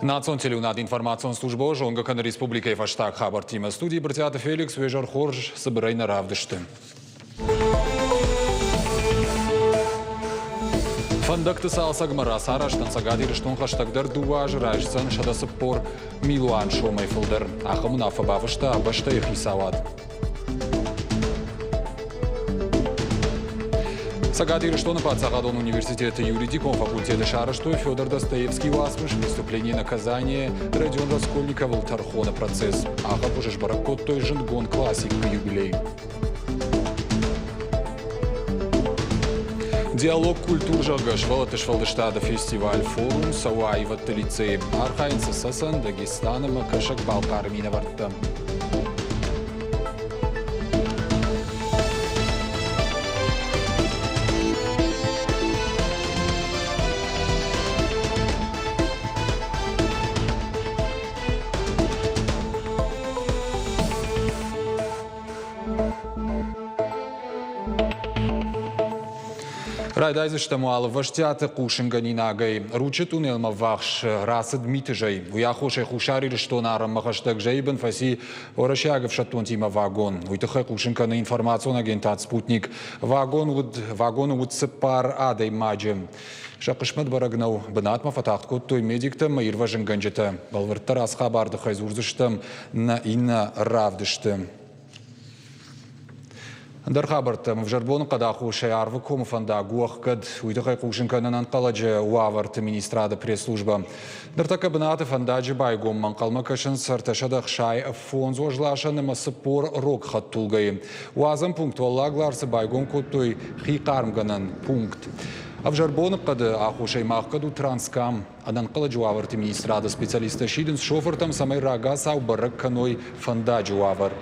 Национ телеунад информацион служба Жонгакан Республикой Фаштаг Хабар Тима студии Братята Феликс Вежар Хорж собирайна равдышты. Фандакты салсагмара сараштан сагадирыштон хаштагдар дуаж райшсан шадасыппор милуан шомай фылдыр. Ахамын афабавышта абашта их исавад. Сагадирыштона Пацагадон университета юридиком факультета Шараштой Федор Достоевский Васмыш преступление наказания Родион Раскольников Тархона процесс. Ахап уже баракот той жингон классик юбилей. Диалог культур жагаш Валатышвалдыштада фестиваль форум Сауаева лицей Архайнса Сасан Дагестаном Кашак Балкар Миноварта. Райдайзыштаму алы ваштяты кушинганинагай. Ручит унелма вахш расад митыжай. Уяхошай хушари что нарам махаштаг жайбен фаси орашягов шаттон тима вагон. Уйтахай кушинка на информацион агентат спутник. Вагон уд сепар адай маджем. Шақышмат барагнау бынатма фатахткот той медиктам ирважын ганджета. Балвырттар асхабарды хайзурзыштам на инна равдыштым. Дархабартам в жарбону кадаху шеярвы комуфанда гуахкад уйдахай кушинканан анкаладжа уаварты министрада пресс-служба. Дартака бынаты фандаджи байгом манкалмакашын сарташадах шай фонзу ажлашаны масыпор рок хаттулгай. Уазам пункт валлагларсы байгом коттой хикармганан пункт. А в жарбону кады аху шеймахкаду транскам ананкаладжа уаварты министрада специалиста шидин с шофертом самай рага сау баракканой фандаджи уавар.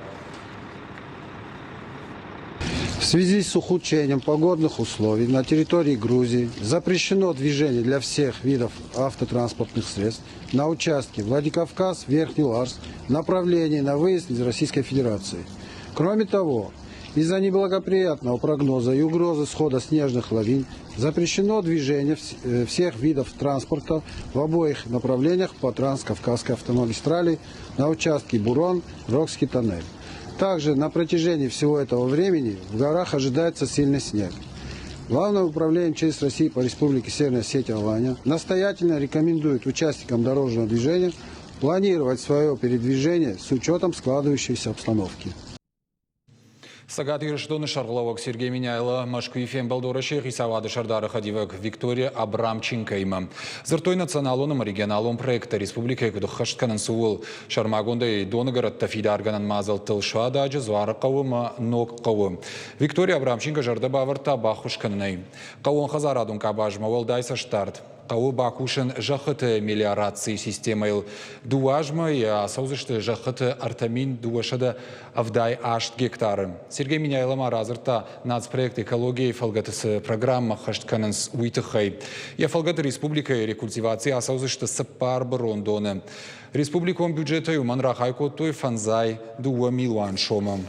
В связи с ухудшением погодных условий на территории Грузии запрещено движение для всех видов автотранспортных средств на участке Владикавказ-Верхний Ларс в направлении на выезд из Российской Федерации. Кроме того, из-за неблагоприятного прогноза и угрозы схода снежных лавин запрещено движение всех видов транспорта в обоих направлениях по Транскавказской автомагистрали на участке Бурон-Рокский тоннель. Также на протяжении всего этого времени в горах ожидается сильный снег. Главное управление МЧС России по Республике Северная Осетия Алания настоятельно рекомендует участникам дорожного движения планировать свое передвижение с учетом складывающейся обстановки. Сагадирыштоны шарглавок Сергей Миняйло, Машкуифен Балдорашех и Савады Шардара Хадивак Виктория Абрамченкайма. Зертой националоном регионалом проекта Республики Кудухаштканан Сувул Шармагонда и Донагород Тафидарганан Мазал Тылшада Джазвара Каума Нок Кау. Виктория Абрамченко Жардабаварта Бахушканай. Каун Хазарадун Кабажма Валдайса Штарт. Кау Бакушин жахыты мелиорации системой дуажма и асаузышты жахыты артамин дуашада авдай ашт гектары. Сергей Миняйло маразырта нацпроект экологии фалгатысы программа хашткананс уйтыхай. Я фалгаты республика рекультивации асаузышты сапар барондоны. Республиком бюджета юманрахайко той фанзай дуа милуан шомам.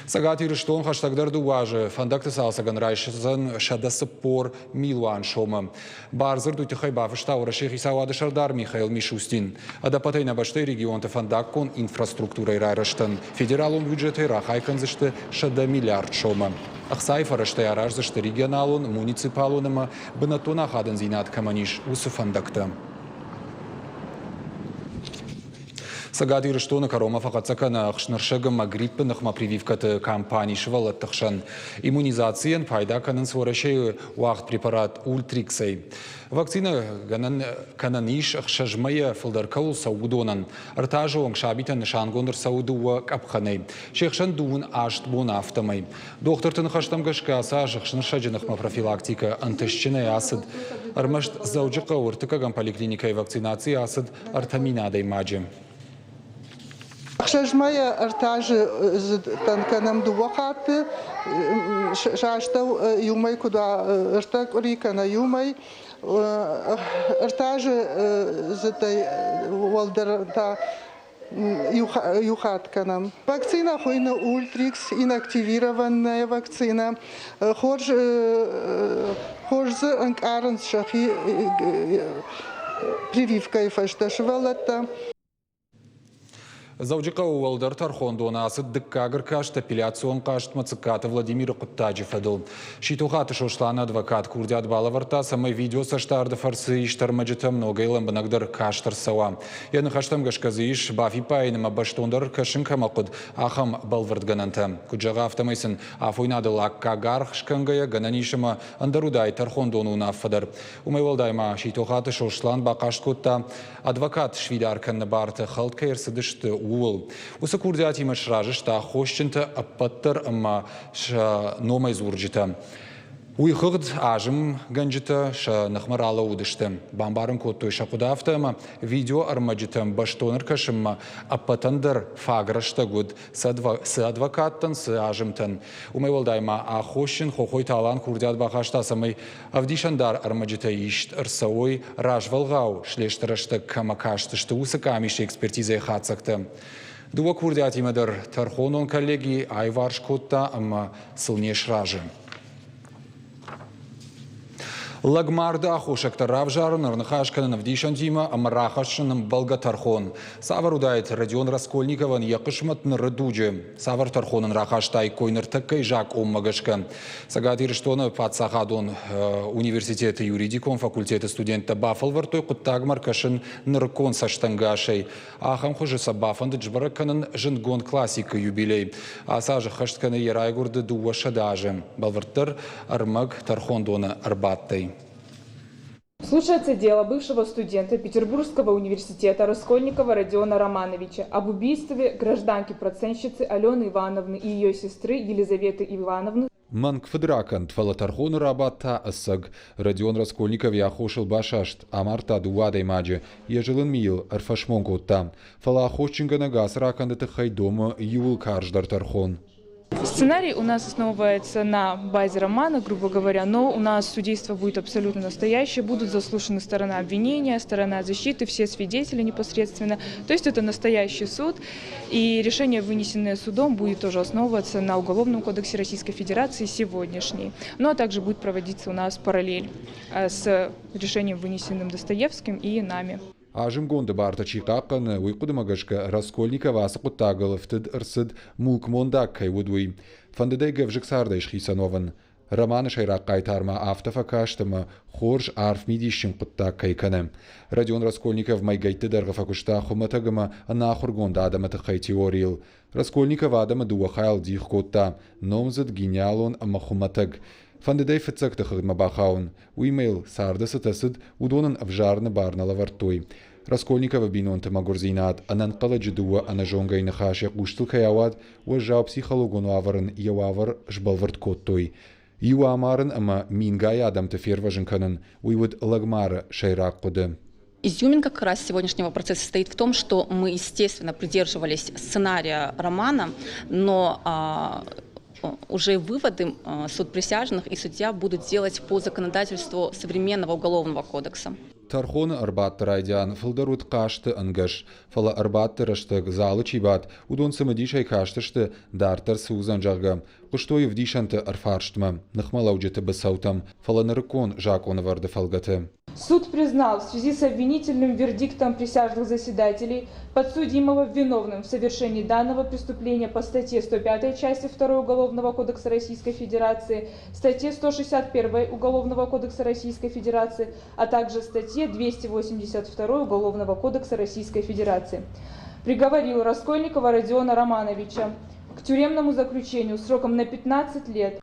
Сагадирыштон хаштагдар дуаже фандакты салсаган райшызан шадасыппор милуан шомам. Барзыр дутихай бафышта урашех Исауады Шардар Михаил Мишустин. Адапатай на баштай регионта фандаккон инфраструктурой райраштан. Федералон бюджеты рахайканзышты шада миллиард шомам. Ахсай фараштай аражзышты регионалон муниципалонама бынатона хадын зинат каманиш усы фандакта. Сагадирыштоны карома фақатсакана ақшныршыгым гриппынықма прививкаты кампании шывалаттықшан. Иммунизациен пайда канын сворашей уақыт препарат ультриксей. Вакцина кананиш ақшажмая фылдаркаул саудонан. Артажы оң шабитан нышангондыр саудуа капханай. Шекшан дуын ашт бон автомай. Доктортын хаштамгашка аса жықшныршаджынықма профилактика антышчыны асыд. Армашт зауджықа ортықаган поликлиникай вакцинации асыд артаминадай маджи. Шажмая артажи танканам дуахат шаштау юмай куда артак рикана юмай артажи затай валдарта юхатканам. Вакцина хуйна ультрикс, инактивированная вакцина. Хорж анкаренс шахи прививка и фашташвалата. Заужика уолдер Тархондона асыд дыккагыр кашт апелляцион кашт мацыкаты Владимир Куттаджев адыл. Шитухаты шошлан адвокат Курдят Балаварта самый видео саштарды фарсы иштар маджитам многайлым банагдыр каштар сава. Яны хаштам гашказы иш бафи пайныма баштондар кашын камакуд ахам балвардгананта. Куджага автомайсын афойнады лаккагар шкангая гананишыма андарудай Тархондону нафадар. Умайвалдайма шитухаты шошлан бакашт кутта адвокат швидаркан барты халтка ерсыдышты уыл. Усы курдят има шражышта хощинта апаттар ама ша номай зурджита. Уйхыгд ажым ганджита ша нахмарала удышты. Бамбарын коттой шакудафта ама видео армаджитам баштоныр кашымма аппатандар фаграшта гуд с адвокаттан с ажымтан. Умайвалдайма ахощин хохой талан курдят бахашта самай авдишандар армаджита ишт арсауй ражвалгау шлештарашта камакаштышты усы камиши экспертиза хацакта. Дуа курдят имадар Тархонон коллеги айварш котта ама сылнеш ражы. Лагмарда хошактар равжарын арнахашканы навдишан дима амарахашыным балга Тархон. Савар удает Родион Раскольникован якышматны рыдуджи. Савар Тархонын рахаштай койныр тыккай жак оммагашкан. Сагатир штоны патсахадон университеты юридикон факультеты студента бафалвар той куттагмар кашын ныркон саштангашей. Ахам хожы сабафанды джбараканын жынгон классика юбилей. Асажы хаштканы ерайгурды дуаша даже. Балвартыр армаг Тархондона арбаттай. Слушается дело бывшего студента Петербургского университета Раскольникова Родиона Романовича об убийстве гражданки-процентщицы Алены Ивановны и ее сестры Елизаветы Ивановны. Манк федракан тфала Тархону рабата асаг Родион Раскольников яхошил башашт амарта дуадой маджи ежелын мил арфашмон котта фала охочингана гас ракандаты хайдома юл карждар Тархон. Сценарий у нас основывается на базе романа, грубо говоря, но у нас судейство будет абсолютно настоящее, будут заслушаны сторона обвинения, сторона защиты, все свидетели непосредственно. То есть это настоящий суд, и решение, вынесенное судом, будет тоже основываться на Уголовном кодексе Российской Федерации сегодняшний. Ну а также будет проводиться у нас параллель с решением, вынесенным Достоевским и нами. Ажым гонды барта чикакан уйкудымагашка Раскольникова асыкуттагылыфтыд ырсыд мулкмондак кайвудуй. Фандыдай гавжыксардай шхисанован. Романы шайрак кайтарма автофакаштыма хорж арф мидишин куттак кайканы. Родион Раскольников майгайты даргафакушта хуматагыма анахургонда адаматы кайтеорил. Раскольников адама дуахайл дих котта. Номзыд гениалон амахуматаг. Фандыдай фыцакты хыгма бахаун. Уимейл сардасы тасыд удонын авжарны барнала вартой. Раскольникова бинон тамагурзинат, анан каладжы дуа анажонгайны хаши куштыл каявад, уажжау психологону аварын явавар жбалвард коттой. Юа амарын ама мингай адамты ферважын канын, уйвуд лагмара шайрак куды. Изюминка как раз сегодняшнего процесса состоит в том, что мы, естественно, придерживались сценария романа, но уже выводы суд присяжных и судья будут делать по законодательству современного уголовного кодекса. Тархон арбатты райдян фылдарут кашты ангаш, фала арбатты раштык залы чибат, удон самадишай каштышты дартар сузан жагам, куштoi вдишанты арфарштма, нахмалауджеты басаутам, фала нарыкон жакон варды фалгаты. Суд признал в связи с обвинительным вердиктом присяжных заседателей подсудимого виновным в совершении данного преступления по статье 105 части 2 Уголовного кодекса Российской Федерации, статье 161 Уголовного кодекса Российской Федерации, а также статье 282 Уголовного кодекса Российской Федерации. Приговорил Раскольникова Родиона Романовича к тюремному заключению сроком на 15 лет.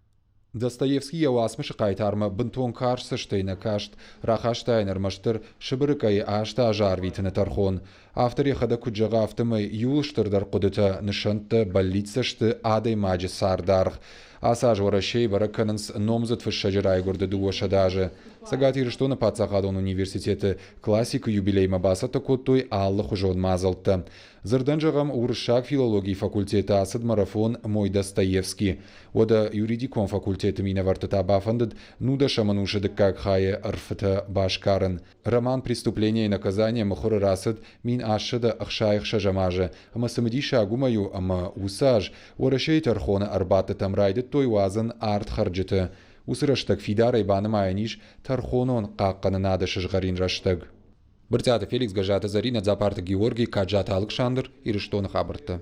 Достоевский явасмыш кайтарма бынтон карсы штейна кашт, рахаштайнер маштыр шыбырыкай ашта ажар витіне Тархон. Автор ехада куджага автомай юлыштырдар кудыта нышанты баллицашты адай маджи сардарх. Асаж ворощей баракканынс номзат в шаджирай горда дуоша даже. Сагатир что на Пацахадон университеты классика юбилей мабасата коттой алла хужон мазалта. Зарданжагам уршак филологии факультета асад марафон мой Достоевский. Ода юридикон факультета мина вартата бафандад нуда шамануша декак хае арфата башкарен. Роман «Преступление и наказание» махора расад мин ашада ахшаих шажамаже. Ама самадиша агумаю ама усаж. Ворощей тархона арбата там райдет той вазан арт харджета. Усыраштаг фидара ибаны майниш тархонон қаққаны нады шыжғарин раштаг. Біртяты Феликс Гажата Зарина, Запарта Георгий, Каджата Александр и Рештон Хабарта.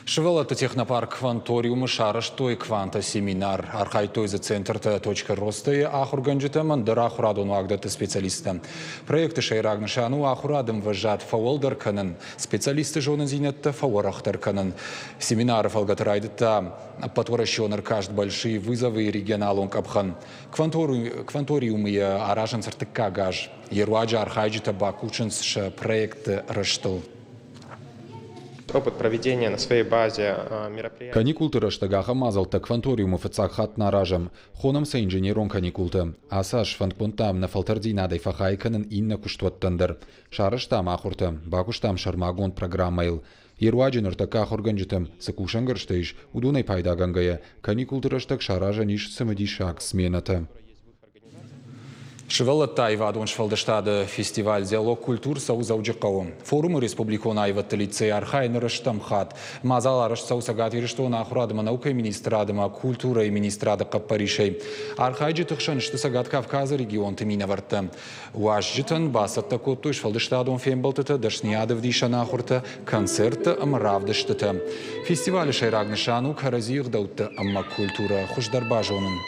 Шевелата технопарк кванториумы шарыштой кванта семинар. Архайтой за центр-то точка роста и ахурганджита мандара ахурадон уагдаты специалиста. Проекты шайрагнышану ахурадым вожат фауалдар канан. Специалисты жонын зинетта фауарахтар канан. Семинары фалгатырайдыта потворощеныр кажд большие вызовы регионалон капхан. Кванториумы аражан сартыка гаж. Еруаджа архайджита бакученс проект раштыл. Опыт проведения на своей базе мероприятий. Каникулты раштагаха мазалта кванториумы фацахат наражам. Хоном са инженерон каникулты. Асаш фанкпонтам на фалтардинадай фахайканын инна куштуаттандыр. Шарыштам ахурта, бакуштам шармагон программайл. Еруаджин артаках органджитам сакушангарштейш удунай пайдагангая. Каникулты раштаг шаражаниш самадишак смената. Шевелат Тайвадон Швалдаштада фестиваль диалог культур саузауджикау. Форум республикон айват лицей архайны раштамхат. Мазал араш саусагат вириштона ахурадыма наука министрадыма культура и министрада каппаришей. Архайджи тыхшан штысагат Кавказа регион тымина варта. Уажжитан басатта котту Швалдаштадон фембалтыта дашниядов дишана ахурта концерта амравдаштыта. Фестиваль шайрагнышану каразиих даутта амма культура хуждарбажонын.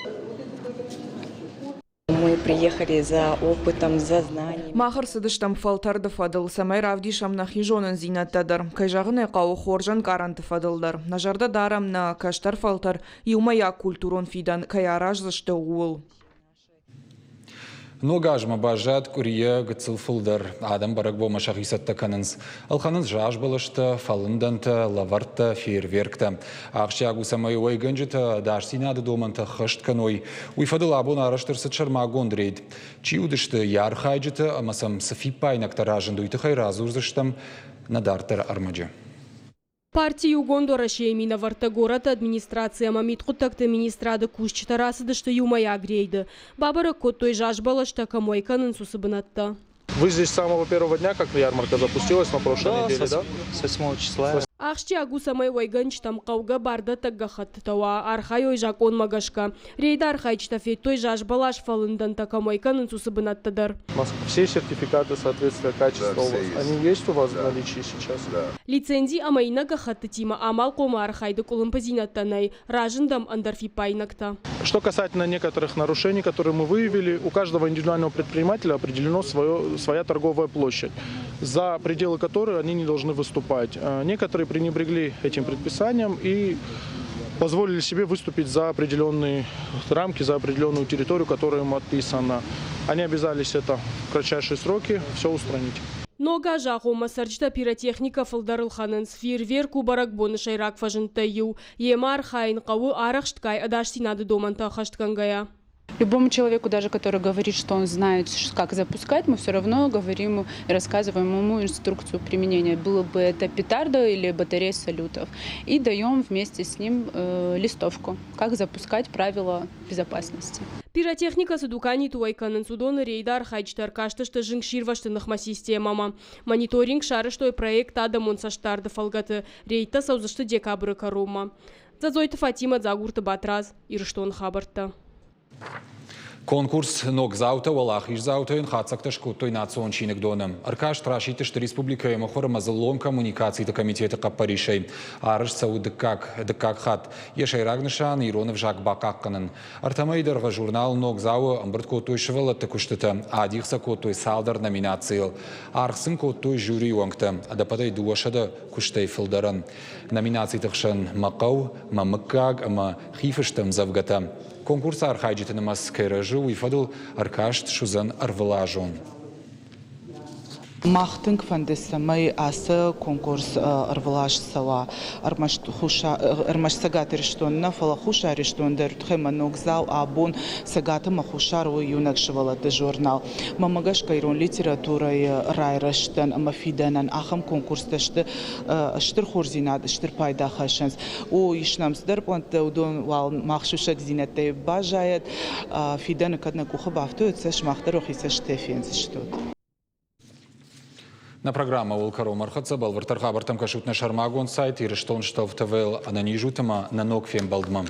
Мы приехали за опытом, за знанием. Махар сыдыштам фалтарды фадыл, самай равдишам на хижонын зинаттадар. Кайжағын айқау хоржан каранты фадылдар. Нажарда дарам на каштар фалтар, юмая культурон фидан, каяраж зашты уыл. Ногажма бажат курия гцылфылдар. Адам барагбо машахисатта канынс. Алханынс жаж балышты, фалынданта, лаварта, фейерверкта. Ақшягу самай ойганжыта, дашсинады доманта хышт каной. Уйфадыл абон араштырсы чармагон дрейд. Чиудышты яр хайджыта, амасам сафипайнак таражын дуйты хайразурзыштам надартар армаджа. Партию Гондора шеймина варта город администрация мамит кутакты министрады кушчыта расыды, что юмая грейды. Бабара коттой жажбала, что камойканын сусыбынатта. Вы здесь с самого первого дня, как ярмарка запустилась на прошлой неделе, да? С 8 числа. Ахши агусамай ойганчтам кауга барда таггахаттава архай ойжакон магашка. Рейда архайчта фейтой жажбалаш фалындан такамойканын сусыбынаттадар. Все сертификаты соответствия качества у вас, они есть у вас в наличии сейчас? Да. Лицензии амайна гахаттатима амал кома архайды кулымпазинаттанай, ражындам андарфипайнакта. Что касательно некоторых нарушений, которые мы выявили, у каждого индивидуального предпринимателя определена своя торговая площадь, за пределы которой они не должны выступать. Некоторые пренебрегли этим предписанием и позволили себе выступить за определенные рамки, за определенную территорию, которая им отписана. Они обязались это в кратчайшие сроки все устранить. Нога жахома сарчта пиротехника фалдарылханын фейерверку баракбоны шайрак фажынтаю. Емар хайн каву арахшткай адаштинады доманта хашткангая. Любому человеку, даже который говорит, что он знает, как запускать, мы все равно говорим и рассказываем ему инструкцию применения. Было бы это петарда или батарея салютов. И даем вместе с ним листовку, как запускать правила безопасности. Пиротехника садукани туайканын судоны рейдар хайчтар каштышты жыңширваштынықма системама. Мониторинг шарыштой проект адамон саштарды фалгаты рейта саузышты декабры карума. Зазойты Фатима Загурты Батраз, Ирштон Хабарта. Конкурс ногзаута валахиш заутаин хацакташ куттой национ чиник доным. Аркаш трашитышты республика емахора мазалом коммуникации комитета Каппаришей. Арыш сау дыкак хат. Ешай рагнышан Иронов Жак Бакакканын. Артамайдарға журнал ногзау амбырт куттой шывала тыкуштыты. Адихса куттой салдар номинациил. Архсын куттой жюри уангты. Адапатай дуашада куштай фылдарын. Номинации тықшын мақау, мамыккаг, ама хифыштым завгата. Конкурс архайджиты намаз кайражу и фадыл аркашт шузан арвалажон. Махтинг фандесамай аса конкурс арвалаш сала армаш сагат рештонна фала хуша рештондер тхема ногзал абон сагата махушар у юнакшвала де журнал мамагаш кайрон литературой райраштан мафиданан ахам конкурс ташты штыр хорзинад штыр пайда хашанс у ишнам сдерпант удон вал махшушак зинатте бажает фидан кадна кухабавту цеш махтар охисаш тефенс штот. На программа Улкару Мархатса Балвартарха Бартам Кашутна Шармагон сайт и Рештон Штов ТВЛ Ананижутама на Нокфем Балдмам.